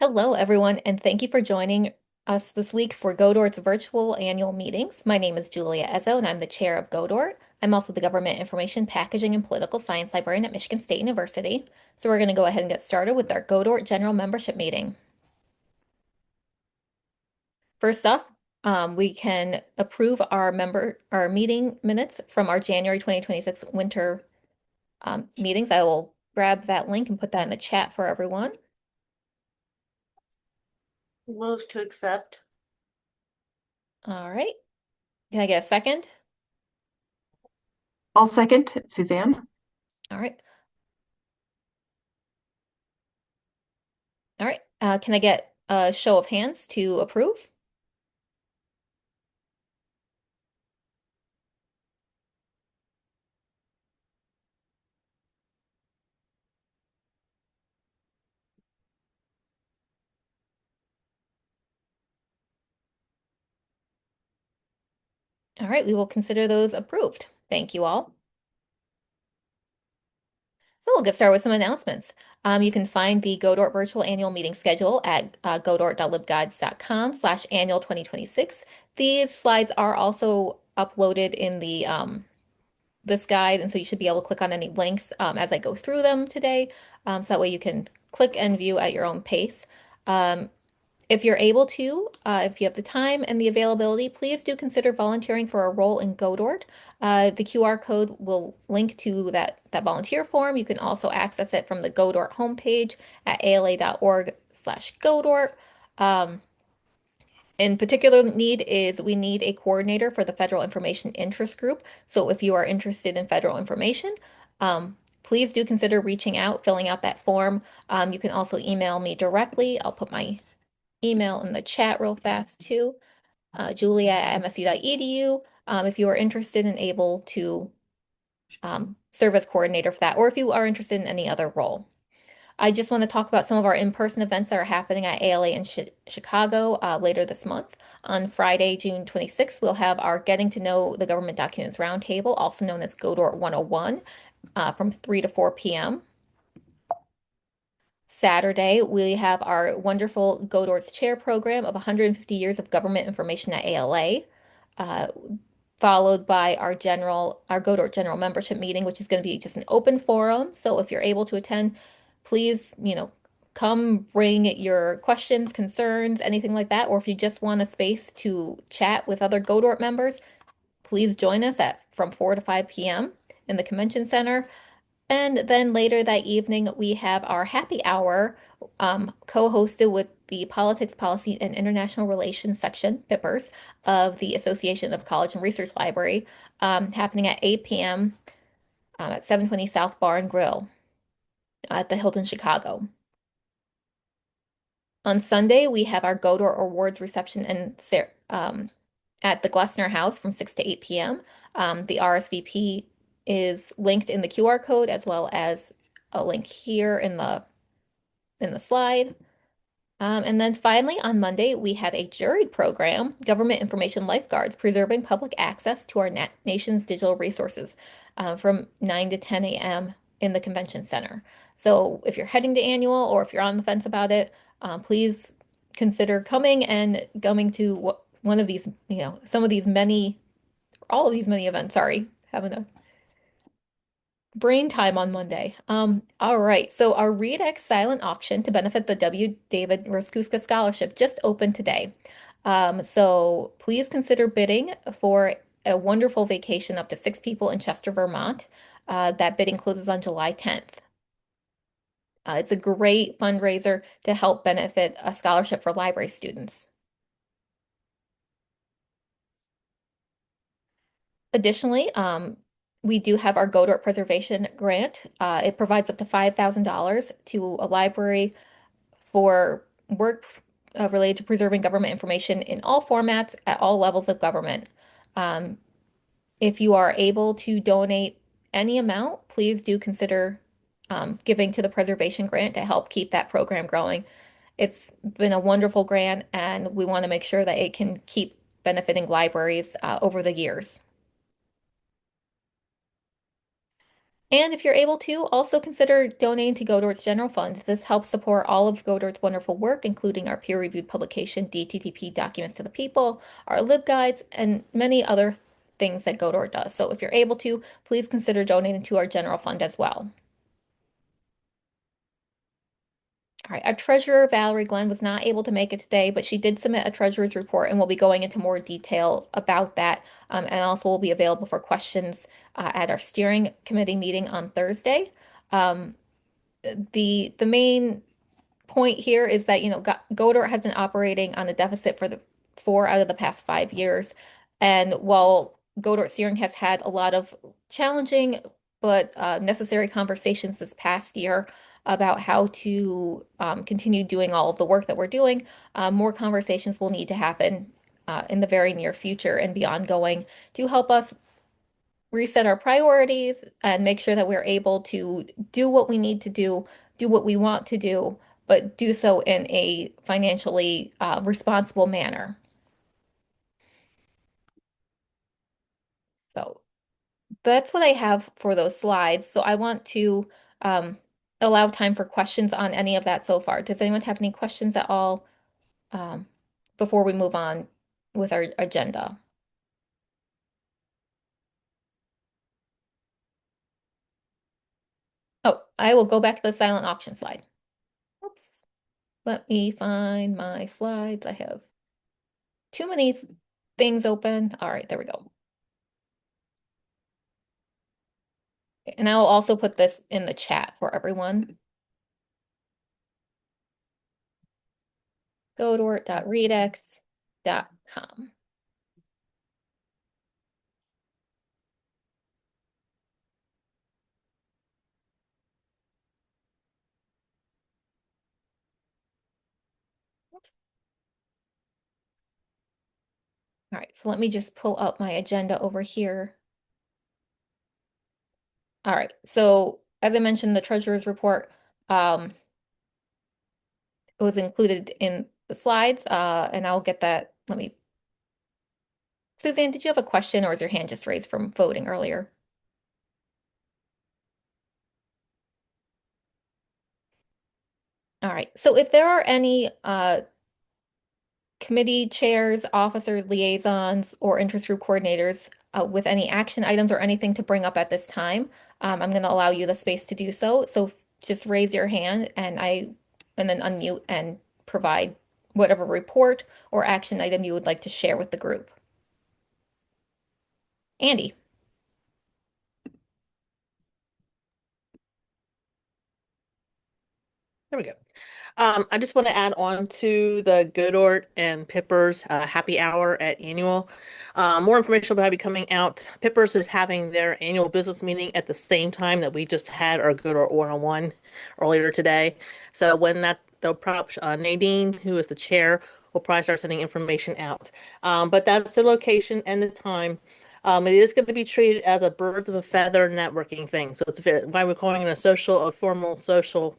Hello, everyone, and thank you for joining us this week for GODORT's virtual annual meetings. My name is Julia Ezzo, and I'm the chair of GODORT. I'm also the Government Information Packaging and Political Science Librarian at Michigan State University. So we're going to go ahead and get started with our GODORT General Membership Meeting. First off, we can approve our meeting minutes from our January 2026 winter meetings. I will grab that link and put that in the chat for everyone. Move to accept. All right. Can I get a second? I'll second, Suzanne. All right. All right. Can I get a show of hands to approve? All right, we will consider those approved. Thank you all. So we'll get started with some announcements. You can find the GODORT virtual annual meeting schedule at godort.libguides.com/annual 2026. These slides are also uploaded in the this guide, and so you should be able to click on any links as I go through them today. So that way you can click and view at your own pace. If you're able to, if you have the time and the availability, please do consider volunteering for a role in GODORT. The QR code will link to that volunteer form. You can also access it from the GODORT homepage at ala.org/GODORT. In particular need is we need a coordinator for the Federal Information Interest Group. So if you are interested in federal information, please do consider reaching out, filling out that form. You can also email me directly. I'll put my email in the chat real fast too, julia@msu.edu, if you are interested and able to serve as coordinator for that, or if you are interested in any other role. I just want to talk about some of our in-person events that are happening at ALA in Chicago later this month. On Friday, June 26th, we'll have our Getting to Know the Government Documents Roundtable, also known as GODORT 101, from 3 to 4 p.m. Saturday, we have our wonderful GODORT's Chair program of 150 Years of Government Information at ALA, uh, followed by our GODORT General Membership meeting, which is going to be just an open forum. So if you're able to attend, please, come bring your questions, concerns, anything like that. Or if you just want a space to chat with other GODORT members, please join us from 4 to 5 p.m. in the Convention Center. And then later that evening, we have our happy hour, co-hosted with the Politics, Policy, and International Relations section, PIPers, of the Association of College and Research Library, happening at 8 p.m. At 720 South Bar and Grill at the Hilton Chicago. On Sunday, we have our GODOR Awards reception at the Glessner House from 6 to 8 p.m. The RSVP is linked in the QR code as well as a link here in the slide. And then finally, on Monday, we have a juried program, Government Information Lifeguards, Preserving Public Access to Our Nation's Digital Resources, from 9 to 10 a.m. in the Convention Center. So if you're heading to annual or if you're on the fence about it, please consider coming to one of these, all of these many events. Sorry, having a brain time on Monday. All right. So our ReadX silent auction to benefit the W. David Roskuska Scholarship just opened today. So please consider bidding for a wonderful vacation up to 6 people in Chester, Vermont. That bidding closes on July 10th. It's a great fundraiser to help benefit a scholarship for library students. Additionally, we do have our GODORT Preservation Grant. It provides up to $5,000 to a library for work related to preserving government information in all formats at all levels of government. Um, if you are able to donate any amount, please do consider giving to the Preservation Grant to help keep that program growing. It's been a wonderful grant, and we want to make sure that it can keep benefiting libraries over the years. And if you're able to, also consider donating to Godort's general fund. This helps support all of Godort's wonderful work, including our peer-reviewed publication, DTTP Documents to the People, our LibGuides, and many other things that Godort does. So if you're able to, please consider donating to our general fund as well. All right, our treasurer, Valerie Glenn, was not able to make it today, but she did submit a treasurer's report, and we'll be going into more details about that. And also will be available for questions at our steering committee meeting on Thursday. Um, the main point here is that, Godor has been operating on a deficit for the 4 out of the past 5 years. And while Godor Steering has had a lot of challenging but necessary conversations this past year about how to continue doing all of the work that we're doing, more conversations will need to happen in the very near future and be ongoing to help us reset our priorities and make sure that we're able to do what we need to do what we want to do, but do so in a financially responsible manner. So that's what I have for those slides. So I want to um, allow time for questions on any of that so far. Does anyone have any questions at all um, before we move on with our agenda? Oh, I will go back to the silent auction slide. Oops. Let me find my slides. I have too many things open. All right, there we go. And I will also put this in the chat for everyone. godort.redex.com. All right, so let me just pull up my agenda over here. All right, so as I mentioned, the treasurer's report was included in the slides, and I'll get that. Suzanne, did you have a question or is your hand just raised from voting earlier? All right, so if there are any committee chairs, officers, liaisons, or interest group coordinators with any action items or anything to bring up at this time, I'm going to allow you the space to do so. So just raise your hand and then unmute and provide whatever report or action item you would like to share with the group. Andy. There we go. I just want to add on to the Godort and Pippers happy hour at annual. More information will be coming out. Pippers is having their annual business meeting at the same time that we just had our Godort one-on-one earlier today. So when they'll probably Nadine, who is the chair, will probably start sending information out. But that's the location and the time. It is going to be treated as a birds of a feather networking thing. So it's why we're calling it a formal social.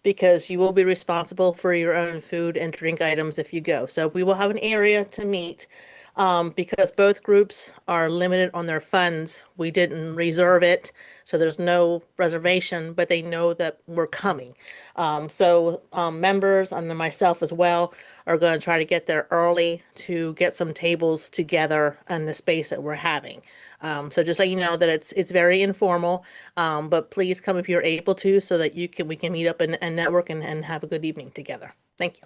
Because you will be responsible for your own food and drink items if you go. So we will have an area to meet. Because both groups are limited on their funds. We didn't reserve it, so there's no reservation, but they know that we're coming. Members and myself as well are going to try to get there early to get some tables together in the space that we're having. So just so you know that it's very informal, but please come if you're able to, so that we can meet up and network and have a good evening together. Thank you.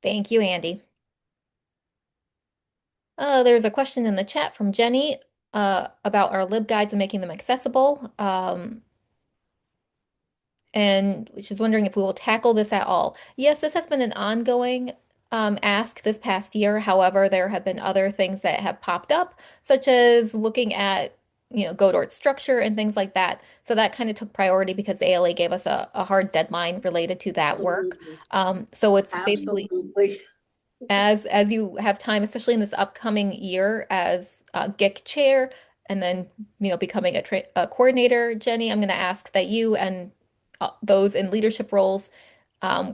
Thank you, Andy. There's a question in the chat from Jenny about our LibGuides and making them accessible. And she's wondering if we will tackle this at all. Yes, this has been an ongoing ask this past year. However, there have been other things that have popped up, such as looking at, Godort's structure and things like that. So that kind of took priority because the ALA gave us a hard deadline related to that work. Absolutely. So it's basically Absolutely. as you have time, especially in this upcoming year as GIC chair, and then becoming a coordinator, Jenny, I'm going to ask that you and those in leadership roles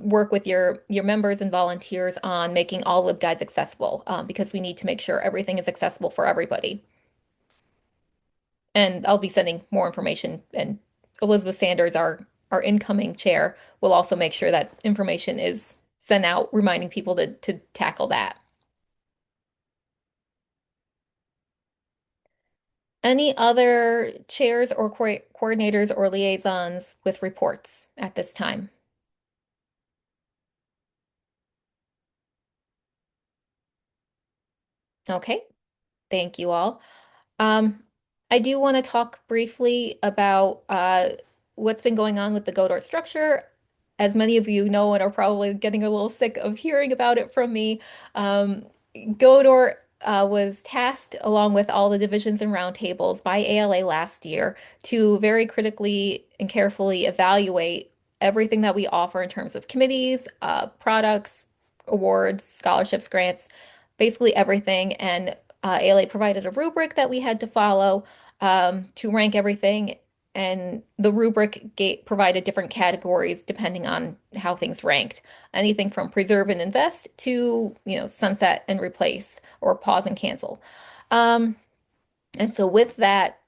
work with your members and volunteers on making all LibGuides accessible because we need to make sure everything is accessible for everybody. And I'll be sending more information. And Elizabeth Sanders, our incoming chair, will also make sure that information is sent out, reminding people to tackle that. Any other chairs or coordinators or liaisons with reports at this time? Okay, thank you all. Um, I do want to talk briefly about what's been going on with the Godot structure. As many of you know and are probably getting a little sick of hearing about it from me, um, Godot was tasked, along with all the divisions and roundtables, by ALA last year to very critically and carefully evaluate everything that we offer in terms of committees, products, awards, scholarships, grants, basically everything. And ALA provided a rubric that we had to follow to rank everything, and the rubric provided different categories depending on how things ranked. Anything from preserve and invest to, sunset and replace or pause and cancel. Um, and so with that,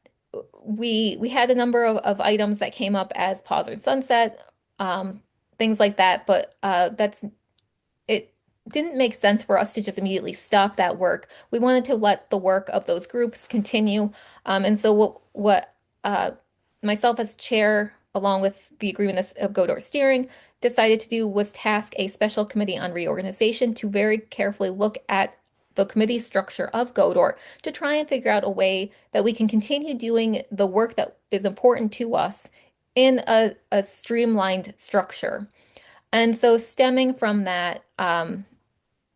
we had a number of items that came up as pause and sunset, um, things like that, but that's it didn't make sense for us to just immediately stop that work. We wanted to let the work of those groups continue. And so what myself as chair, along with the agreement of Godor steering, decided to do was task a special committee on reorganization to very carefully look at the committee structure of Godor to try and figure out a way that we can continue doing the work that is important to us in a streamlined structure. And so, stemming from that,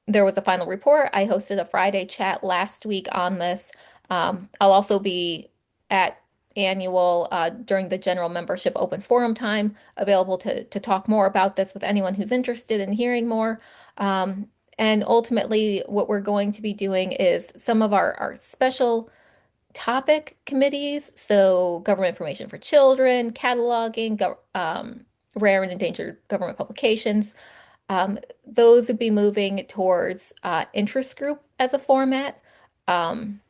there was a final report. I hosted a Friday chat last week on this. I'll also be at annual during the general membership open forum time, available to talk more about this with anyone who's interested in hearing more. And ultimately, what we're going to be doing is some of our special topic committees, so government information for children, cataloging, rare and endangered government publications. Those would be moving towards interest group as a format. Um,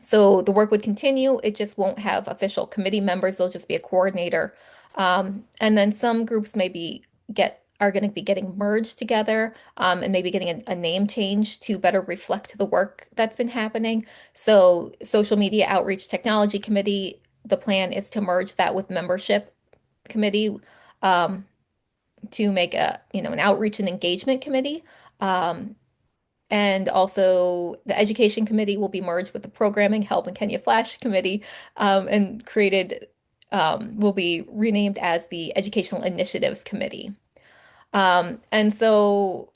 so the work would continue. It just won't have official committee members. There'll just be a coordinator. And then some groups maybe get are going to be getting merged together, and maybe getting a name change to better reflect the work that's been happening. So social media outreach technology committee, the plan is to merge that with membership committee, um, to make an outreach and engagement committee. Um, and also, the Education Committee will be merged with the Programming, Help, and Kenya Flash Committee, and will be renamed as the Educational Initiatives Committee. And so,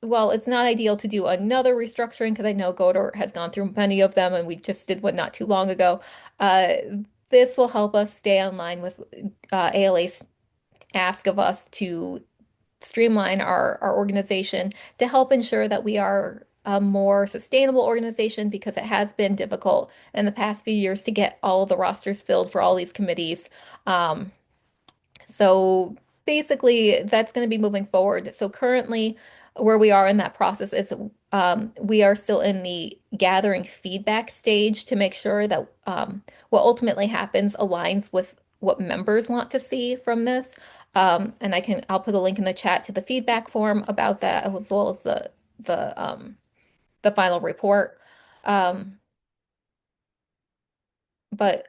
well, it's not ideal to do another restructuring because I know Godor has gone through many of them, and we just did one not too long ago. Uh, this will help us stay online with ALA's ask of us to streamline our organization to help ensure that we are a more sustainable organization because it has been difficult in the past few years to get all of the rosters filled for all these committees. Um, so basically, that's going to be moving forward. So currently, where we are in that process is we are still in the gathering feedback stage to make sure that what ultimately happens aligns with what members want to see from this. And I'll put a link in the chat to the feedback form about that, as well as the final report. Um, but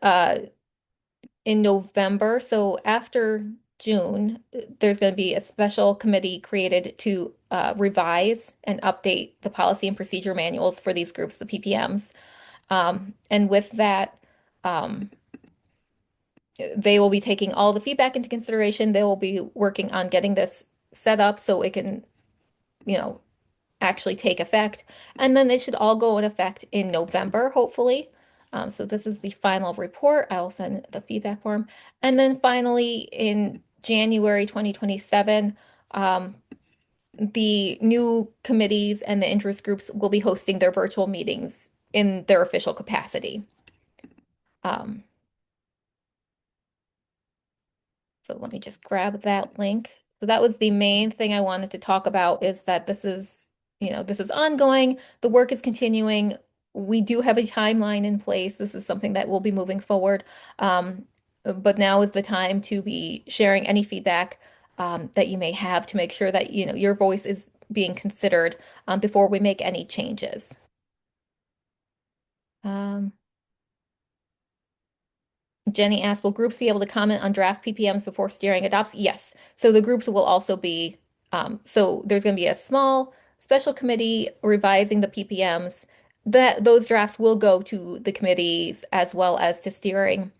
in November, so after June, there's going to be a special committee created to revise and update the policy and procedure manuals for these groups, the PPMs. And with that, um, they will be taking all the feedback into consideration. They will be working on getting this set up so it can, you know, actually take effect. And then they should all go in effect in November, hopefully. So this is the final report. I will send the feedback form. And then finally, in January 2027, um, the new committees and the interest groups will be hosting their virtual meetings in their official capacity. Um, so let me just grab that link. So that was the main thing I wanted to talk about, is that this is ongoing. The work is continuing. we do have a timeline in place. This is something that will be moving forward. Um, but now is the time to be sharing any feedback that you may have to make sure that, your voice is being considered before we make any changes. Um, Jenny asked, will groups be able to comment on draft PPMs before steering adopts? Yes. So the groups will also be, so there's going to be a small special committee revising the PPMs. That those drafts will go to the committees as well as to steering,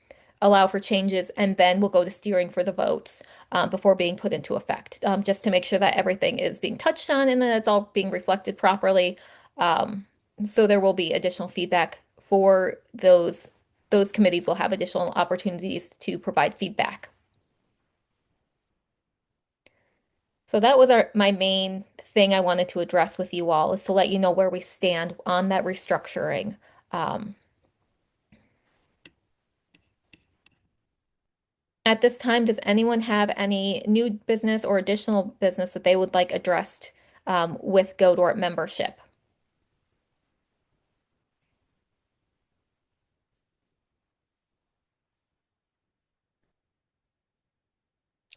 allow for changes, and then we'll go to steering for the votes before being put into effect, just to make sure that everything is being touched on and that it's all being reflected properly. Um, so there will be additional feedback for those committees will have additional opportunities to provide feedback. So that was my main thing I wanted to address with you all is to let you know where we stand on that restructuring. Um, at this time, does anyone have any new business or additional business that they would like addressed with GODORT membership?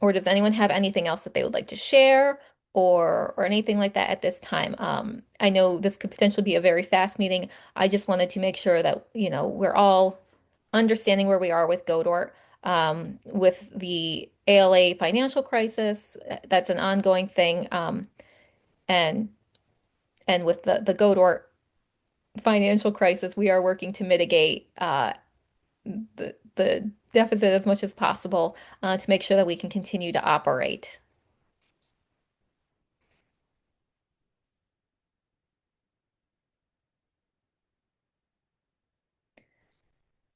Or does anyone have anything else that they would like to share or anything like that at this time? I know this could potentially be a very fast meeting. I just wanted to make sure that, we're all understanding where we are with GODORT, with the ALA financial crisis. That's an ongoing thing. And with the GODORT financial crisis, we are working to mitigate the deficit as much as possible to make sure that we can continue to operate.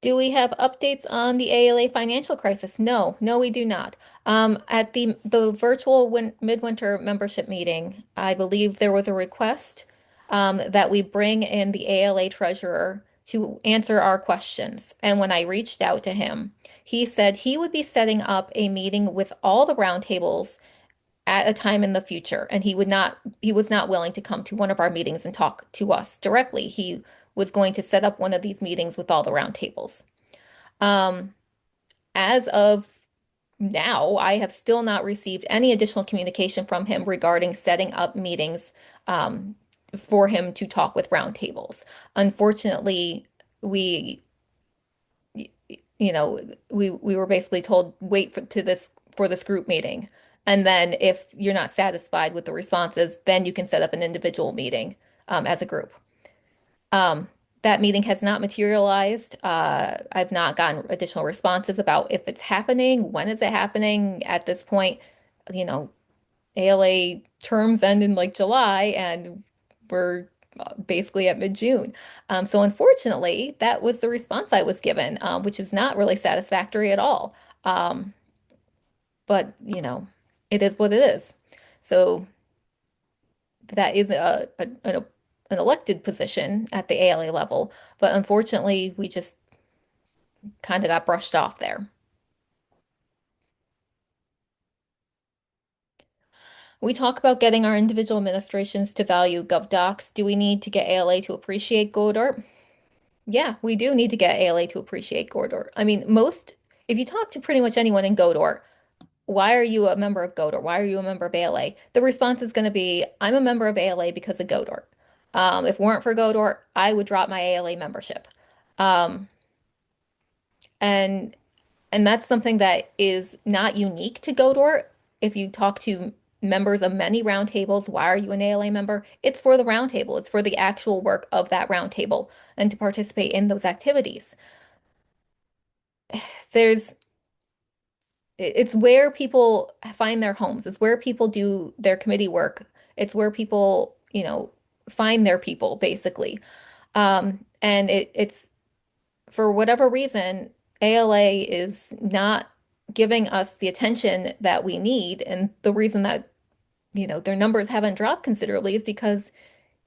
Do we have updates on the ALA financial crisis? No, no, we do not. At the virtual midwinter membership meeting, I believe there was a request that we bring in the ALA treasurer to answer our questions. And when I reached out to him, he said he would be setting up a meeting with all the roundtables at a time in the future, and he was not willing to come to one of our meetings and talk to us directly. He was going to set up one of these meetings with all the roundtables. Um, as of now, I have still not received any additional communication from him regarding setting up meetings for him to talk with roundtables. Unfortunately, we, you know, we were basically told wait for this group meeting, and then if you're not satisfied with the responses, then you can set up an individual meeting as a group. Um, that meeting has not materialized. I've not gotten additional responses about if it's happening, when is it happening. At this point, you know, ALA terms end in like July, and we're basically at mid-June. So unfortunately, that was the response I was given, which is not really satisfactory at all. Um, but it is what it is. So that is an elected position at the ALA level, but unfortunately, we just kind of got brushed off there. We talk about getting our individual administrations to value GovDocs. Do we need to get ALA to appreciate GODORT? Yeah, we do need to get ALA to appreciate GODORT. I mean, if you talk to pretty much anyone in GODORT, why are you a member of GODORT? Why are you a member of ALA? The response is going to be, I'm a member of ALA because of GODORT. If it weren't for GODORT, I would drop my ALA membership. Um, and that's something that is not unique to GODORT. If you talk to members of many roundtables, why are you an ALA member? It's for the roundtable. It's for the actual work of that roundtable and to participate in those activities. There's it's where people find their homes. It's where people do their committee work. It's where people, find their people, basically. And it's for whatever reason, ALA is not giving us the attention that we need. And the reason that, their numbers haven't dropped considerably is because,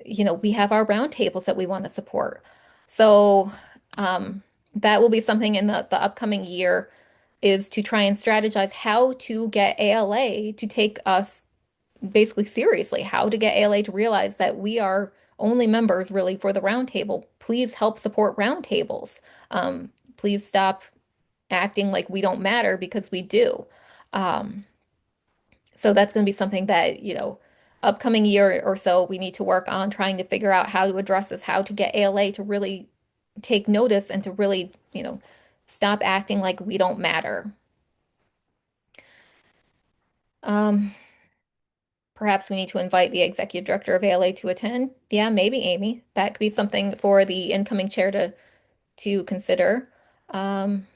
we have our roundtables that we want to support. So um, that will be something in the upcoming year is to try and strategize how to get ALA to take us basically seriously, how to get ALA to realize that we are only members really for the roundtable. please help support roundtables. Please stop acting like we don't matter because we do. Um, so that's going to be something that, upcoming year or so, we need to work on trying to figure out how to address this, how to get ALA to really take notice and to really, stop acting like we don't matter. Um, Perhaps we need to invite the executive director of ALA to attend. Yeah, maybe Amy. That could be something for the incoming chair to consider. Um,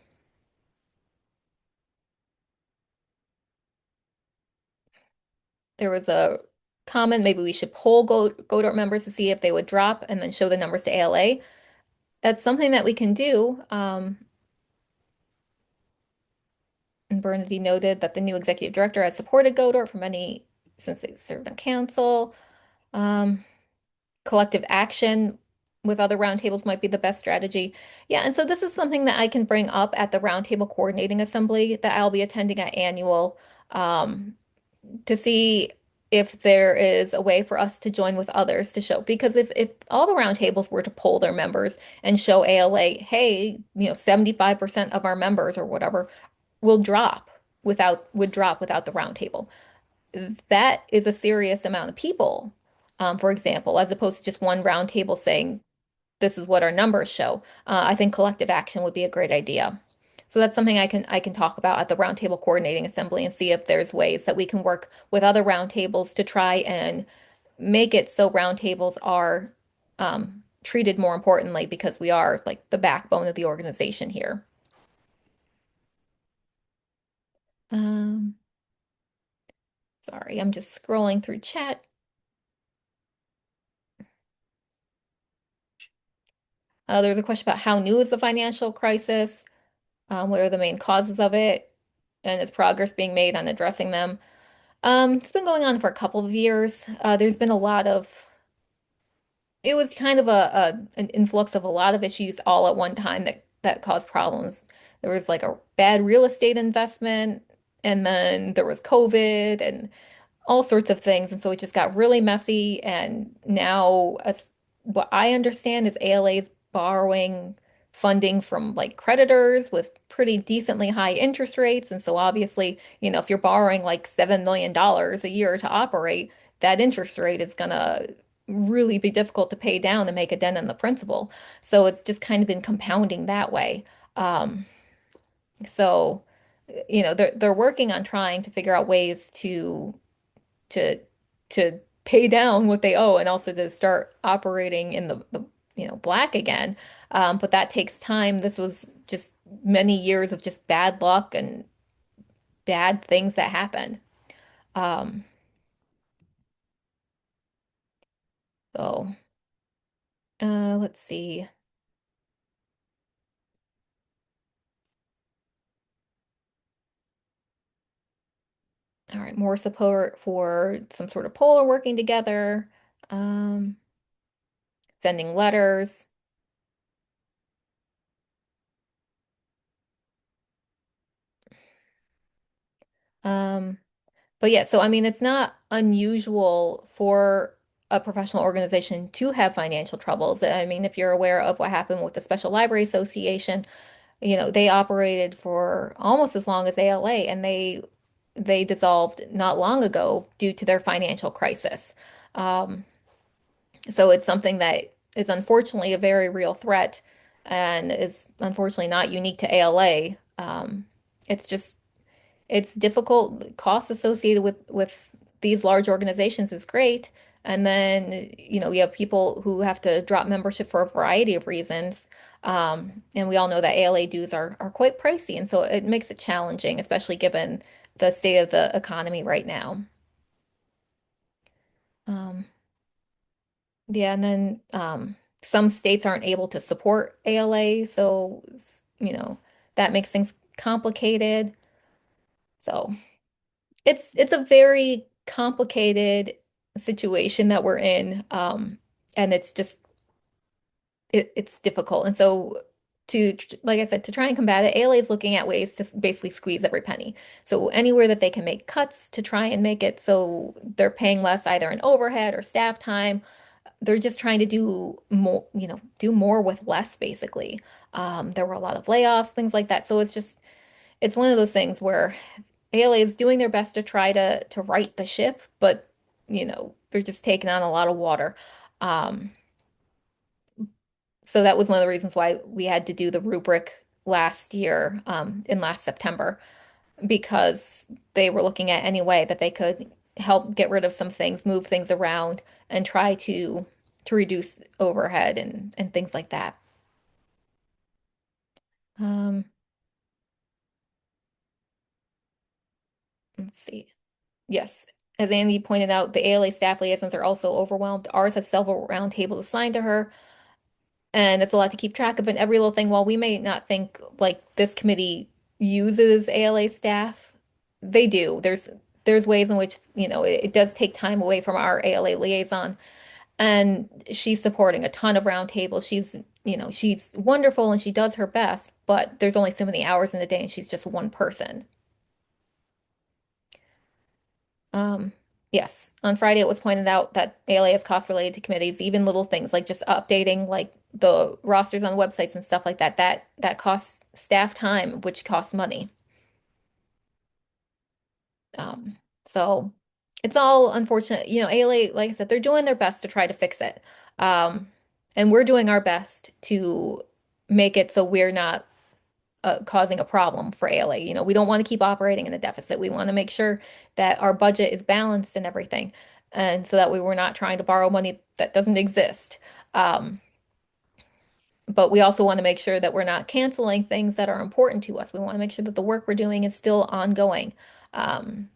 there was a comment, maybe we should poll GODORT members to see if they would drop and then show the numbers to ALA. That's something that we can do. And Bernadine noted that the new executive director has supported GODORT for many since they served on council. Um, Collective action with other roundtables might be the best strategy. Yeah, and so this is something that I can bring up at the roundtable coordinating assembly that I'll be attending at annual, um, to see if there is a way for us to join with others to show. Because if all the roundtables were to poll their members and show ALA, hey, 75% of our members or whatever will drop would drop without the roundtable. That is a serious amount of people, for example, as opposed to just one roundtable saying, this is what our numbers show. I think collective action would be a great idea. So that's something I can talk about at the roundtable coordinating assembly and see if there's ways that we can work with other roundtables to try and make it so roundtables are treated more importantly because we are like the backbone of the organization here. Um, Sorry, I'm just scrolling through chat. There's a question about how new is the financial crisis? What are the main causes of it? And is progress being made on addressing them? It's been going on for a couple of years. There's been a lot of, it was kind of an influx of a lot of issues all at one time that caused problems. There was like a bad real estate investment, and then there was COVID, and all sorts of things. And so it just got really messy. And now, as what I understand, is ALA is borrowing funding from like creditors with pretty decently high interest rates. And so obviously, if you're borrowing like $7 million a year to operate, that interest rate is gonna really be difficult to pay down and make a dent in the principal. So it's just kind of been compounding that way. Um, so, they're working on trying to figure out ways to to pay down what they owe and also to start operating in the black again. But that takes time. This was just many years of just bad luck and bad things that happened. Um, so let's see. All right, more support for some sort of polar working together, um, sending letters. Um, But yeah, so I mean, it's not unusual for a professional organization to have financial troubles. I mean, if you're aware of what happened with the Special Library Association, they operated for almost as long as ALA, and they dissolved not long ago due to their financial crisis. Um, so it's something that is unfortunately a very real threat and is unfortunately not unique to ALA. It's just it's difficult. Costs associated with these large organizations is great. And then, you have people who have to drop membership for a variety of reasons. And we all know that ALA dues are quite pricey. And so it makes it challenging, especially given the state of the economy right now. Um, yeah, and then some states aren't able to support ALA. So, that makes things complicated. So. It's a very complicated situation that we're in, and it's just it's difficult. And so like I said, to try and combat it, ALA is looking at ways to basically squeeze every penny. So anywhere that they can make cuts to try and make it so they're paying less either in overhead or staff time, they're just trying to do more, do more with less, basically. There were a lot of layoffs, things like that. So it's one of those things where ALA is doing their best to try to right the ship, but they're just taking on a lot of water. Um, so that was one of the reasons why we had to do the rubric last year, in last September, because they were looking at any way that they could help get rid of some things, move things around, and try to reduce overhead and things like that. Um, let's see. Yes, as Andy pointed out, the ALA staff liaisons are also overwhelmed. Ours has several roundtables assigned to her, and it's a lot to keep track of. And every little thing, while we may not think like this committee uses ALA staff, they do. There's ways in which, it does take time away from our ALA liaison. And she's supporting a ton of roundtables. She's wonderful and she does her best, but there's only so many hours in a day and she's just one person. Um, yes, on Friday it was pointed out that ALA has costs related to committees, even little things like just updating like the rosters on websites and stuff like that. That costs staff time, which costs money. Um, so it's all unfortunate. ALA, like I said, they're doing their best to try to fix it. Um, and we're doing our best to make it so we're not causing a problem for ALA. We don't want to keep operating in a deficit. We want to make sure that our budget is balanced and everything. And so that we were not trying to borrow money that doesn't exist. Um, but we also want to make sure that we're not canceling things that are important to us. We want to make sure that the work we're doing is still ongoing. Um,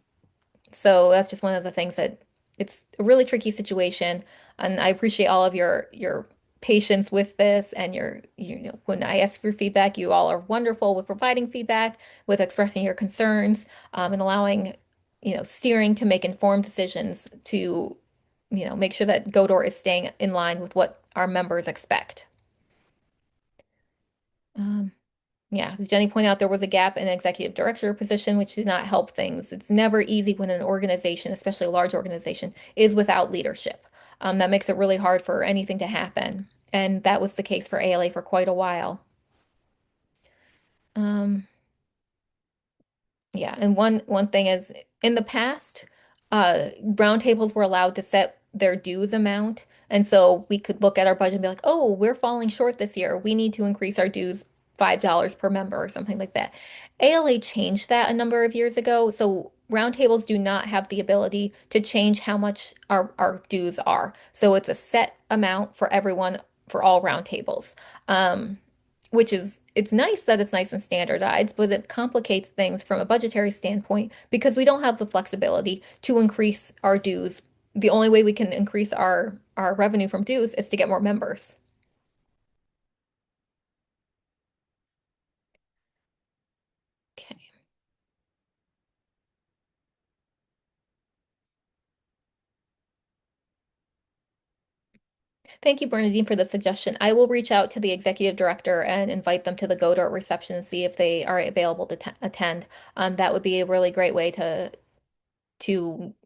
so that's just one of the things that it's a really tricky situation, and I appreciate all of your patience with this and when I ask for feedback, you all are wonderful with providing feedback, with expressing your concerns, and allowing, steering to make informed decisions to, make sure that Godor is staying in line with what our members expect. Um, Yeah, as Jenny pointed out, there was a gap in the executive director position, which did not help things. It's never easy when an organization, especially a large organization, is without leadership. That makes it really hard for anything to happen. And that was the case for ALA for quite a while. Um, Yeah, and one thing is in the past, roundtables were allowed to set their dues amount, and so we could look at our budget and be like, "Oh, we're falling short this year. We need to increase our dues $5 per member or something like that." ALA changed that a number of years ago, so roundtables do not have the ability to change how much our dues are. So it's a set amount for everyone for all roundtables. Which is it's nice that it's nice and standardized, but it complicates things from a budgetary standpoint because we don't have the flexibility to increase our dues. The only way we can increase our revenue from dues is to get more members. Okay. Thank you, Bernadine, for the suggestion. I will reach out to the executive director and invite them to the GODORT reception and see if they are available to attend. That would be a really great way to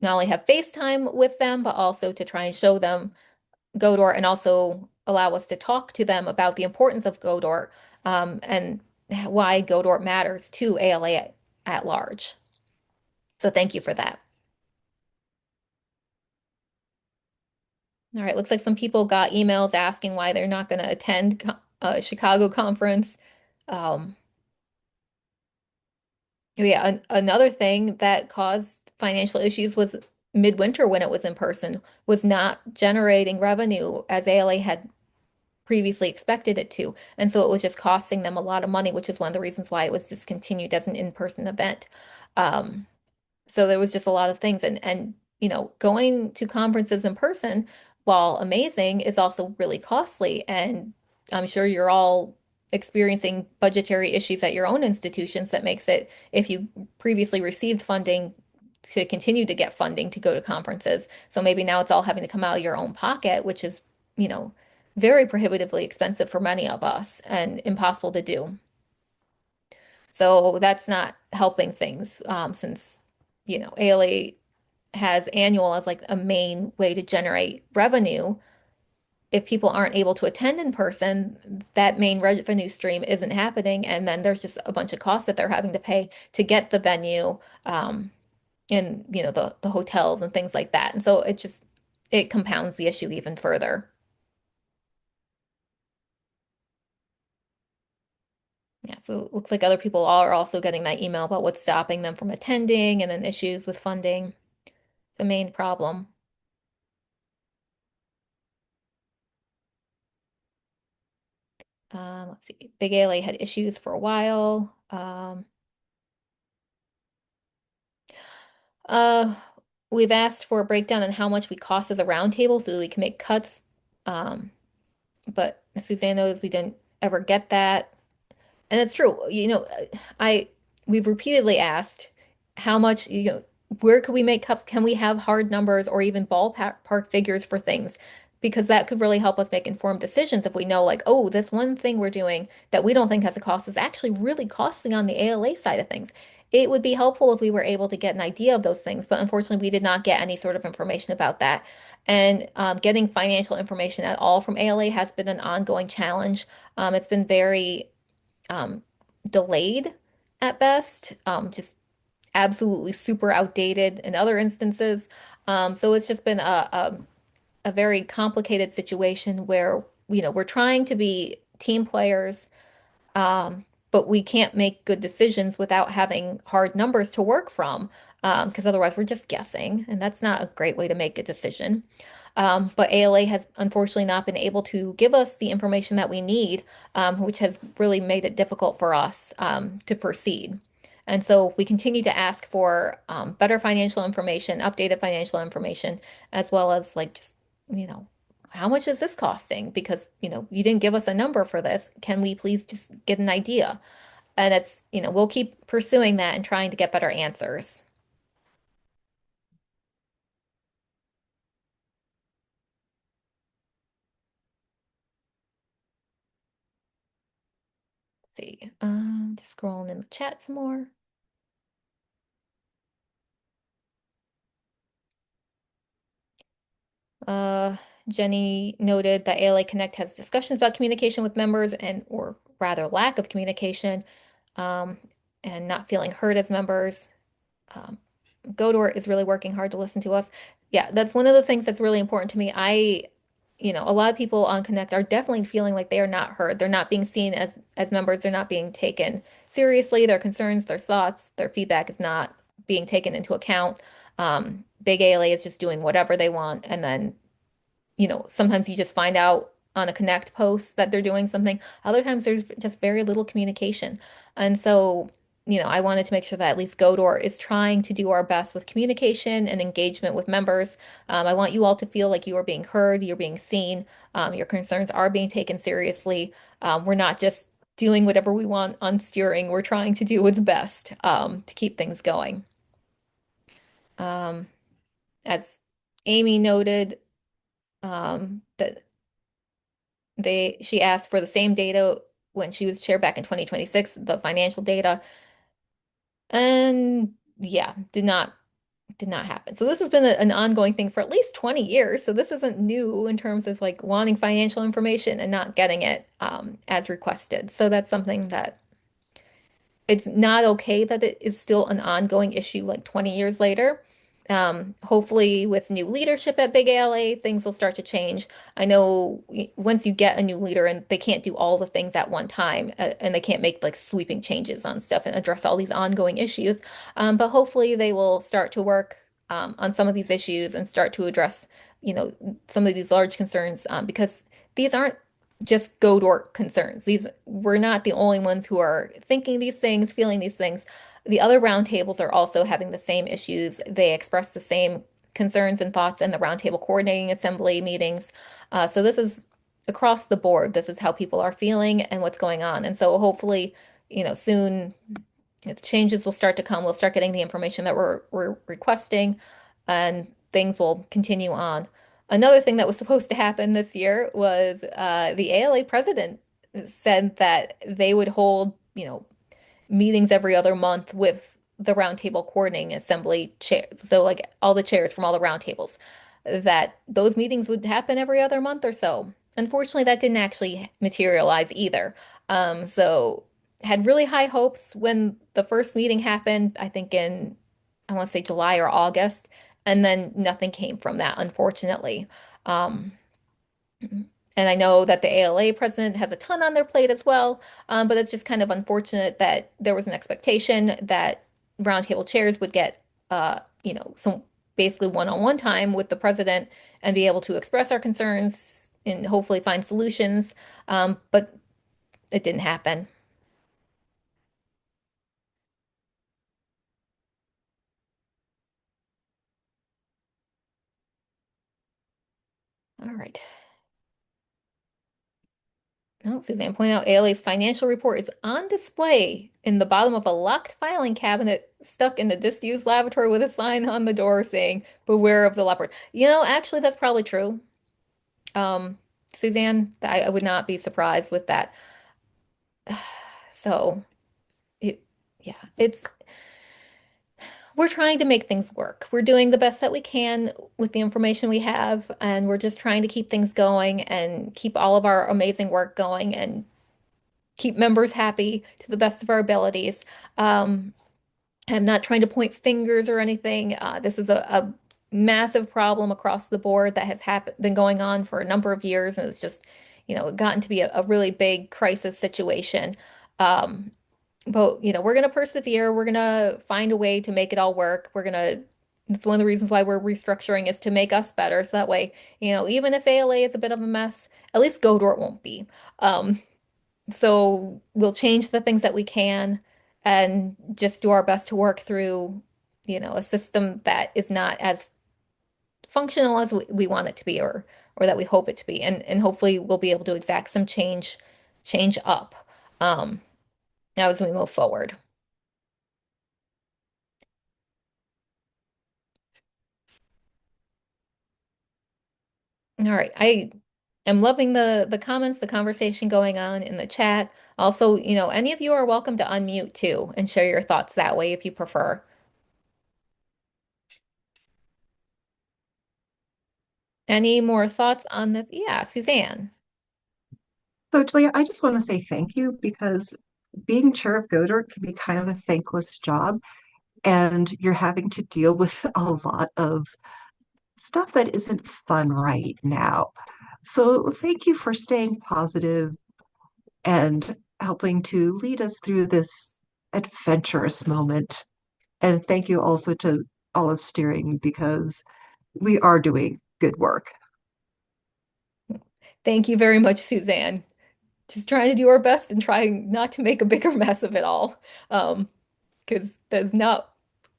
not only have FaceTime with them, but also to try and show them GODORT and also allow us to talk to them about the importance of GODORT, and why GODORT matters to ALA at large. So thank you for that. All right, looks like some people got emails asking why they're not going to attend Chicago conference. Um, yeah, another thing that caused financial issues was midwinter when it was in person was not generating revenue as ALA had previously expected it to. And so it was just costing them a lot of money, which is one of the reasons why it was discontinued as an in-person event. Um, so there was just a lot of things, and going to conferences in person, while amazing, is also really costly. And I'm sure you're all experiencing budgetary issues at your own institutions that makes it, if you previously received funding, to continue to get funding to go to conferences. So maybe now it's all having to come out of your own pocket, which is, you know, very prohibitively expensive for many of us and impossible to do. So that's not helping things, since, ALA has annual as like a main way to generate revenue. if people aren't able to attend in person, that main revenue stream isn't happening, and then there's just a bunch of costs that they're having to pay to get the venue, and the hotels and things like that. And so it compounds the issue even further. Yeah, so it looks like other people are also getting that email about what's stopping them from attending and then issues with funding. It's the main problem. Let's see. Big ALA had issues for a while. Uh, we've asked for a breakdown on how much we cost as a roundtable so we can make cuts. Um, but Suzanne knows we didn't ever get that. And it's true. I we've repeatedly asked how much, where could we make cups? Can we have hard numbers or even ballpark figures for things? Because that could really help us make informed decisions if we know, like, oh, this one thing we're doing that we don't think has a cost is actually really costly on the ALA side of things. It would be helpful if we were able to get an idea of those things, but unfortunately, we did not get any sort of information about that. And getting financial information at all from ALA has been an ongoing challenge. It's been very um, delayed at best, just absolutely super outdated in other instances. So it's just been a very complicated situation where, we're trying to be team players, but we can't make good decisions without having hard numbers to work from, because otherwise we're just guessing, and that's not a great way to make a decision. But ALA has unfortunately not been able to give us the information that we need, which has really made it difficult for us to proceed. And so we continue to ask for better financial information, updated financial information, as well as like just, you know, how much is this costing? Because, you didn't give us a number for this. Can we please just get an idea? And we'll keep pursuing that and trying to get better answers. Let's see, just scrolling in the chat some more. Uh, Jenny noted that ALA Connect has discussions about communication with members and, or rather, lack of communication, um, and not feeling heard as members. Um, GODORT is really working hard to listen to us. Yeah, that's one of the things that's really important to me. A lot of people on Connect are definitely feeling like they are not heard. They're not being seen as members. They're not being taken seriously. Their concerns, their thoughts, their feedback is not being taken into account. Big ALA is just doing whatever they want, and then sometimes you just find out on a Connect post that they're doing something. Other times there's just very little communication. And so, I wanted to make sure that at least Godor is trying to do our best with communication and engagement with members. I want you all to feel like you are being heard, you're being seen, your concerns are being taken seriously. We're not just doing whatever we want on steering. We're trying to do what's best to keep things going. Um, as Amy noted, that she asked for the same data when she was chair back in 2026, the financial data, and yeah, did not happen. So this has been an ongoing thing for at least 20 years. So this isn't new in terms of like wanting financial information and not getting it as requested. So that's something that it's not okay that it is still an ongoing issue like 20 years later. Hopefully, with new leadership at Big ALA, things will start to change. I know once you get a new leader and they can't do all the things at one time, and they can't make like sweeping changes on stuff and address all these ongoing issues. But hopefully, they will start to work on some of these issues and start to address, you know, some of these large concerns because these aren't just GODORT concerns. We're not the only ones who are thinking these things, feeling these things. The other roundtables are also having the same issues. They express the same concerns and thoughts in the roundtable coordinating assembly meetings. So this is across the board. This is how people are feeling and what's going on. And so hopefully, soon changes will start to come. We'll start getting the information that we're requesting, and things will continue on. Another thing that was supposed to happen this year was the ALA president said that they would hold, meetings every other month with the roundtable coordinating assembly chair. So like all the chairs from all the roundtables, that those meetings would happen every other month or so. unfortunately, that didn't actually materialize either. So had really high hopes when the first meeting happened, I think in, I want to say July or August, and then nothing came from that, unfortunately. Um, and I know that the ALA president has a ton on their plate as well, but it's just kind of unfortunate that there was an expectation that roundtable chairs would get, some basically one-on-one time with the president and be able to express our concerns and hopefully find solutions. But it didn't happen. All right. No, Suzanne pointed out ALA's financial report is on display in the bottom of a locked filing cabinet stuck in the disused lavatory with a sign on the door saying, "Beware of the leopard." Actually, that's probably true. Um, Suzanne, I would not be surprised with that. So, it, yeah, we're trying to make things work. We're doing the best that we can with the information we have, and we're just trying to keep things going and keep all of our amazing work going and keep members happy to the best of our abilities. Um, I'm not trying to point fingers or anything. This is a massive problem across the board that has been going on for a number of years, and it's just, gotten to be a really big crisis situation. Um, but we're gonna persevere. We're gonna find a way to make it all work. It's one of the reasons why we're restructuring is to make us better. So that way, even if ALA is a bit of a mess, at least GODORT won't be. Um, so we'll change the things that we can and just do our best to work through, a system that is not as functional as we want it to be or that we hope it to be. And hopefully we'll be able to exact some change up um now as we move forward. All right. I am loving the comments, the conversation going on in the chat. Also, any of you are welcome to unmute too and share your thoughts that way if you prefer. Any more thoughts on this? Yeah, Suzanne. So, Julia, I just want to say thank you because being chair of GODOR can be kind of a thankless job, and you're having to deal with a lot of stuff that isn't fun right now. So, thank you for staying positive and helping to lead us through this adventurous moment. And thank you also to Olive Steering because we are doing good work. Thank you very much, Suzanne. Just trying to do our best and trying not to make a bigger mess of it all. Um, because that's not,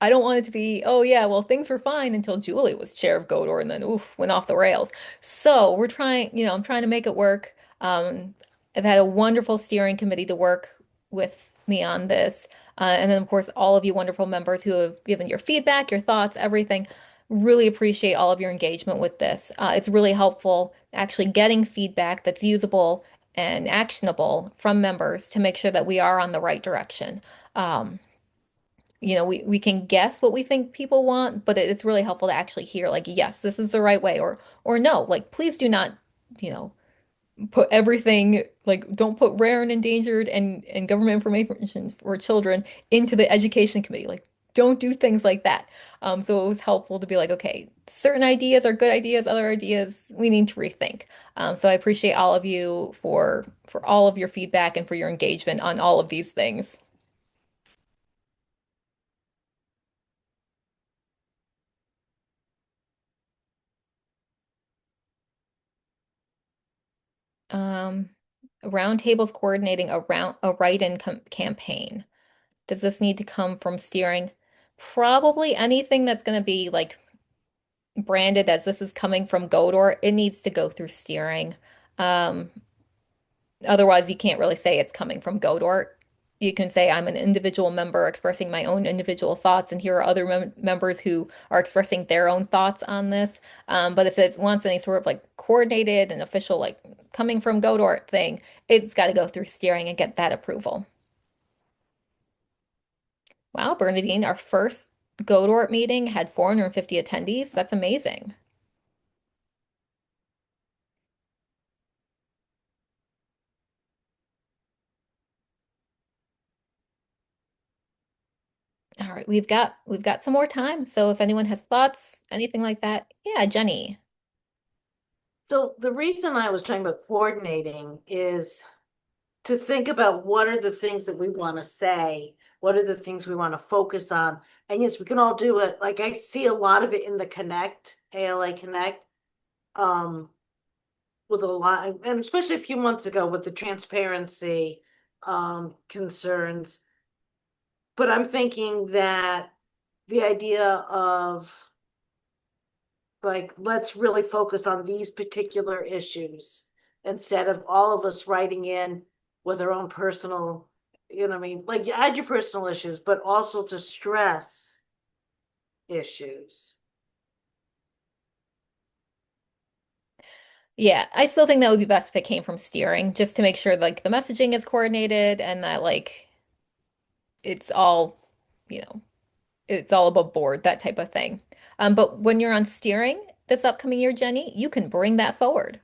I don't want it to be, oh yeah, well, things were fine until Julie was chair of Godor and then oof, went off the rails. So we're trying, I'm trying to make it work. I've had a wonderful steering committee to work with me on this. And then, of course, all of you wonderful members who have given your feedback, your thoughts, everything. Really appreciate all of your engagement with this. It's really helpful actually getting feedback that's usable and actionable from members to make sure that we are on the right direction. Um, we can guess what we think people want, but it's really helpful to actually hear like, yes, this is the right way, or no, like please do not, you know, put everything like don't put rare and endangered and government information for children into the education committee. Like don't do things like that. So it was helpful to be like, okay, certain ideas are good ideas, other ideas we need to rethink. So I appreciate all of you for all of your feedback and for your engagement on all of these things. Um, Roundtables coordinating a write-in campaign. Does this need to come from steering? Probably anything that's going to be like branded as this is coming from Godor, it needs to go through steering. Um, Otherwise, you can't really say it's coming from Godor. You can say I'm an individual member expressing my own individual thoughts, and here are other members who are expressing their own thoughts on this. But if it wants any sort of like coordinated and official, like coming from Godor thing, it's got to go through steering and get that approval. Wow, Bernadine, our first Godor meeting had 450 attendees. That's amazing. All right, we've got some more time. So if anyone has thoughts, anything like that, yeah, Jenny. So the reason I was talking about coordinating is to think about what are the things that we want to say, what are the things we want to focus on. And yes, we can all do it. Like I see a lot of it in the Connect, ALA Connect, um, with a lot, and especially a few months ago with the transparency concerns. But I'm thinking that the idea of like let's really focus on these particular issues instead of all of us writing in with our own personal, you know what I mean, like you add your personal issues but also to stress issues. Yeah, I still think that would be best if it came from steering, just to make sure like the messaging is coordinated and that like it's all, you know, it's all above board, that type of thing. But when you're on steering this upcoming year, Jenny, you can bring that forward.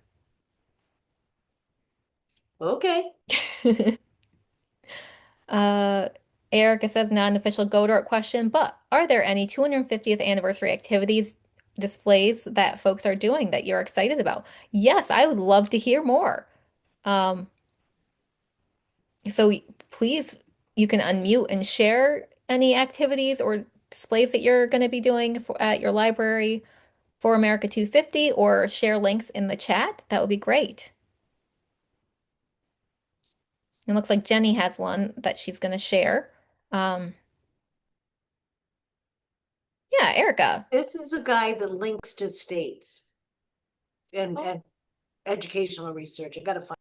Okay. Uh, Erica says not an official GODORT question, but are there any 250th anniversary activities, displays that folks are doing that you're excited about? Yes, I would love to hear more. Um, so please, you can unmute and share any activities or displays that you're going to be doing at your library for America 250 or share links in the chat. That would be great. It looks like Jenny has one that she's going to share. Um, yeah, Erica. This is a guide that links to states and educational research. I gotta find.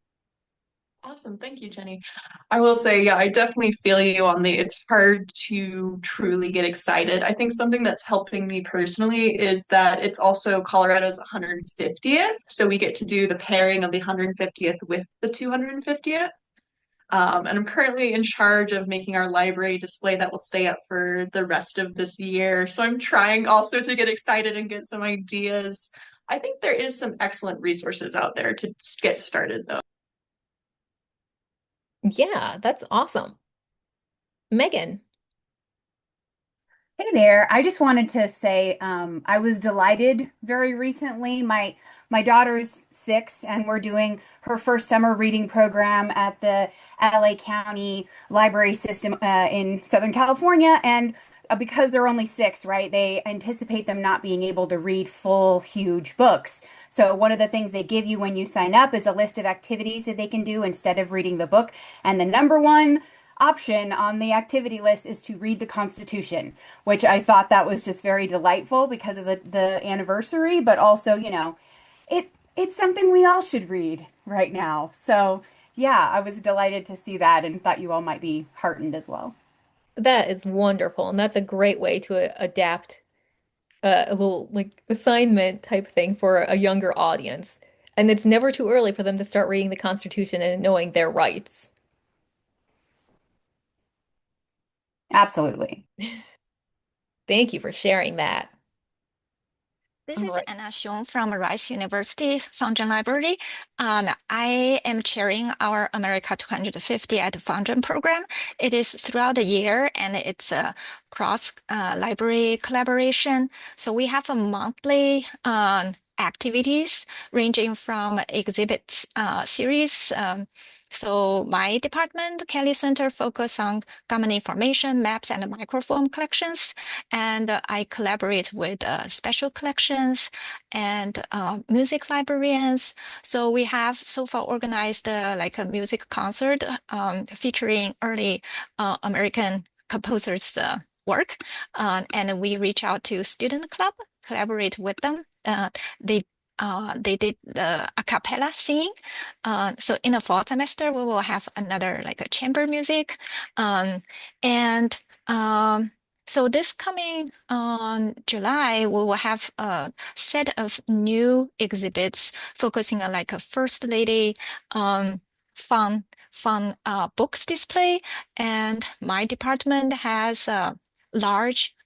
Awesome. Thank you, Jenny. I will say, yeah, I definitely feel you on the it's hard to truly get excited. I think something that's helping me personally is that it's also Colorado's 150th. So we get to do the pairing of the 150th with the 250th. And I'm currently in charge of making our library display that will stay up for the rest of this year. So I'm trying also to get excited and get some ideas. I think there is some excellent resources out there to get started, though. Yeah, that's awesome. Megan. Hey there. I just wanted to say I was delighted very recently. My daughter's 6 and we're doing her first summer reading program at the LA County Library System in Southern California. And because they're only 6, right, they anticipate them not being able to read full, huge books. So one of the things they give you when you sign up is a list of activities that they can do instead of reading the book. And the number one option on the activity list is to read the Constitution, which I thought that was just very delightful because of the anniversary, but also, it's something we all should read right now. So, yeah, I was delighted to see that and thought you all might be heartened as well. That is wonderful. And that's a great way to adapt a little like assignment type thing for a younger audience. And it's never too early for them to start reading the Constitution and knowing their rights. Absolutely. Thank you for sharing that. This All is right. Anna Xiong from Rice University Foundry Library. I am chairing our America 250 at the Foundry program. It is throughout the year and it's a cross library collaboration. So we have a monthly activities ranging from exhibits series. So my department, Kelly Center, focus on government information, maps, and microfilm collections. And I collaborate with special collections and music librarians. So we have so far organized like a music concert featuring early American composers' work. And we reach out to student club, collaborate with them. They they did the a cappella singing. So in the fall semester, we will have another like a chamber music. And so this coming on July, we will have a set of new exhibits focusing on like a First Lady fun books display. And my department has a large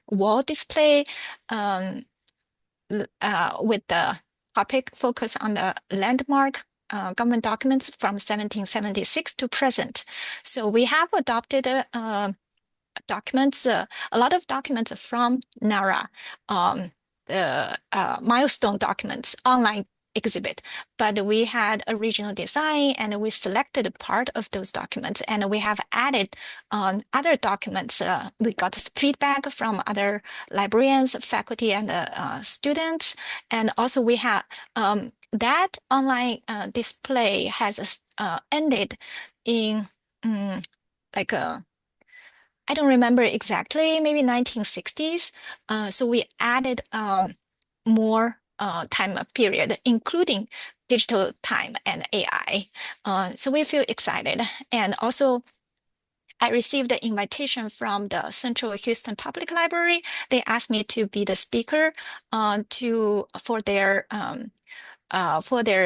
wall display um, with the topic focus on the landmark government documents from 1776 to present. So we have adopted documents, a lot of documents from NARA, the milestone documents online exhibit, but we had original design and we selected part of those documents and we have added other documents. We got feedback from other librarians, faculty, and students. And also we have that online display has ended in like a I don't remember exactly, maybe 1960s. So we added more time period, including digital time and AI. So we feel excited. And also, I received an invitation from the Central Houston Public Library. They asked me to be the speaker for their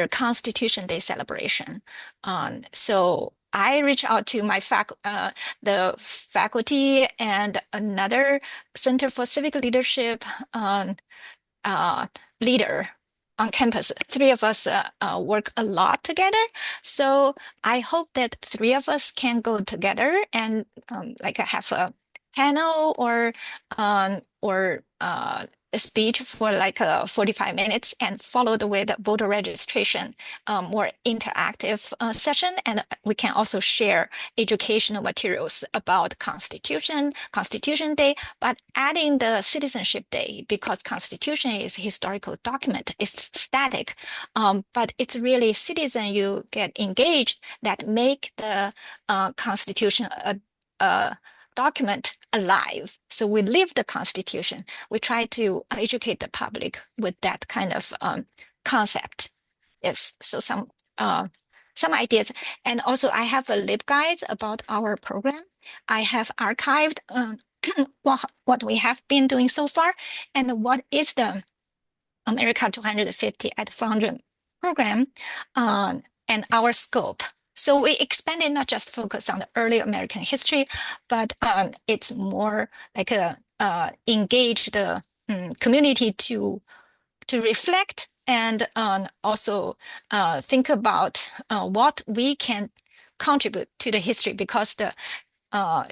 Constitution Day celebration. So I reached out to the faculty and another Center for Civic Leadership uh, leader on campus. Three of us work a lot together. So I hope that three of us can go together and like have a panel or a speech for like 45 minutes and followed with a voter registration, more interactive session. And we can also share educational materials about Constitution Day, but adding the Citizenship Day because Constitution is a historical document. It's static, but it's really citizen you get engaged that make the Constitution a document alive. So we live the Constitution. We try to educate the public with that kind of concept. Yes, so some ideas. And also I have a LibGuide about our program. I have archived what we have been doing so far and what is the America 250 at 400 program and our scope. So we expanded not just focus on the early American history, but it's more like a engage the community to reflect and also think about what we can contribute to the history because the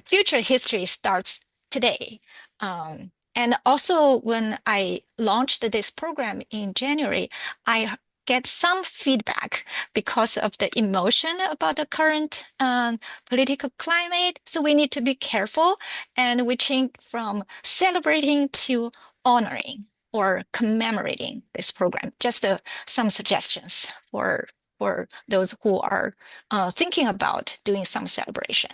future history starts today. And also, when I launched this program in January, I get some feedback because of the emotion about the current political climate. So we need to be careful, and we change from celebrating to honoring or commemorating this program. Just some suggestions for those who are thinking about doing some celebration.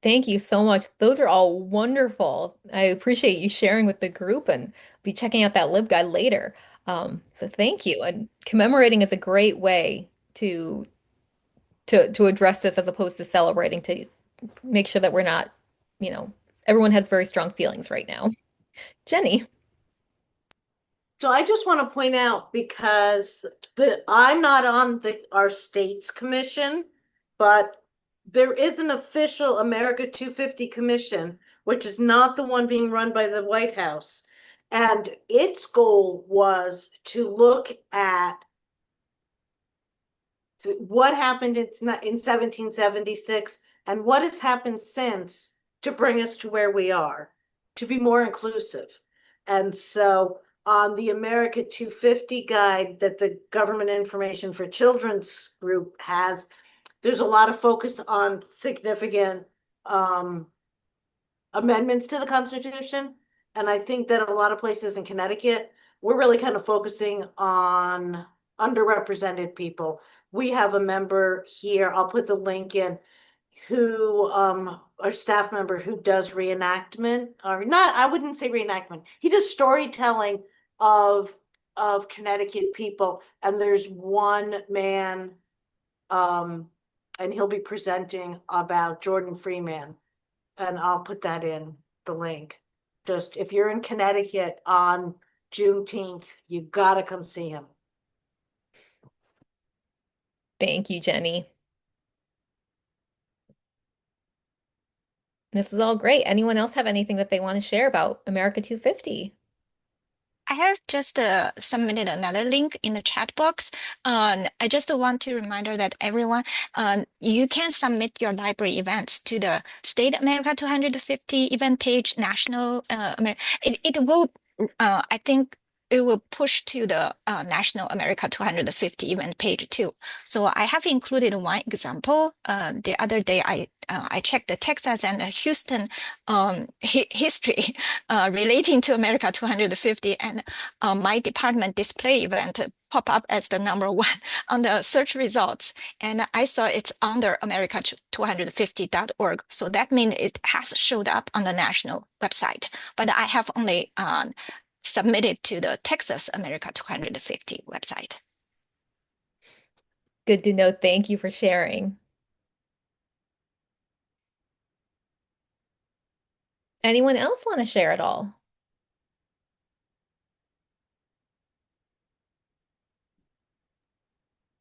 Thank you so much. Those are all wonderful. I appreciate you sharing with the group and be checking out that LibGuide later. So thank you. And commemorating is a great way to address this as opposed to celebrating to make sure that we're not, you know, everyone has very strong feelings right now. Jenny. So I just want to point out because I'm not on our state's commission, but there is an official America 250 commission, which is not the one being run by the White House. And its goal was to look at what happened in 1776 and what has happened since to bring us to where we are, to be more inclusive. And so on the America 250 guide that the Government Information for Children's group has, there's a lot of focus on significant amendments to the Constitution. And I think that a lot of places in Connecticut, we're really kind of focusing on underrepresented people. We have a member here, I'll put the link in, who our staff member who does reenactment, or not, I wouldn't say reenactment. He does storytelling of Connecticut people. And there's one man, and he'll be presenting about Jordan Freeman, and I'll put that in the link. Just if you're in Connecticut on Juneteenth, you gotta come see him. Thank you, Jenny. This is all great. Anyone else have anything that they want to share about America 250? I have just submitted another link in the chat box. I just want to reminder that everyone, you can submit your library events to the State America 250 event page, National it will, I think it will push to the National America 250 event page too. So I have included one example. The other day, I checked the Texas and the Houston history relating to America 250, and my department display event pop up as the number one on the search results. And I saw it's under america250.org. So that means it has showed up on the national website. But I have only submitted to the Texas America 250 website. Good to know. Thank you for sharing. Anyone else want to share at all?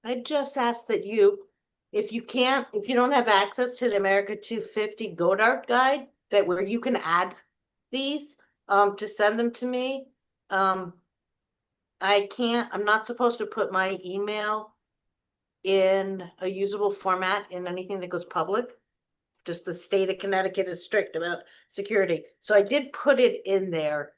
I just ask that if if you don't have access to the America 250 GODART guide, that where you can add these, to send them to me. I'm not supposed to put my email in a usable format in anything that goes public. Just the state of Connecticut is strict about security. So I did put it in there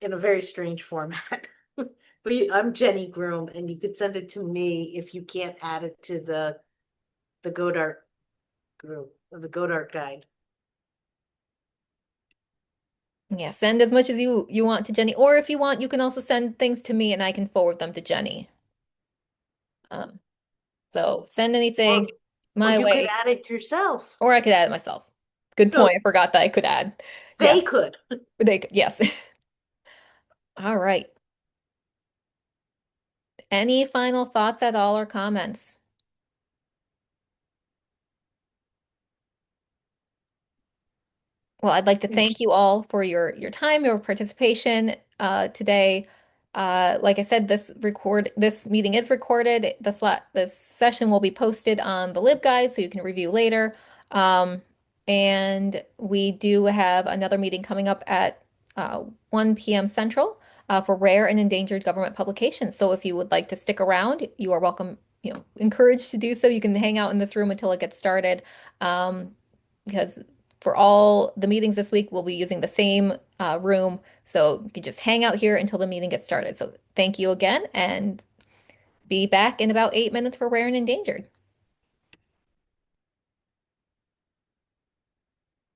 in a very strange format. But I'm Jenny Groom, and you could send it to me if you can't add it to the GODART group, or the GODART guide. Yeah, send as much as you want to Jenny, or if you want, you can also send things to me and I can forward them to Jenny. Um, so send anything Or my you could way, add it yourself. or I could add it myself. Good No, point. I forgot that I could add. they Yes, could. they could. Yes. All right. Any final thoughts at all or comments? Well, I'd like to thank you all for your time, your participation today. Like I said, this meeting is recorded. This session will be posted on the LibGuide so you can review later. And we do have another meeting coming up at 1 p.m. Central for rare and endangered government publications. So if you would like to stick around, you are welcome, encouraged to do so. You can hang out in this room until it gets started. Because for all the meetings this week, we'll be using the same room. So you can just hang out here until the meeting gets started. So thank you again, and be back in about 8 minutes for Rare and Endangered.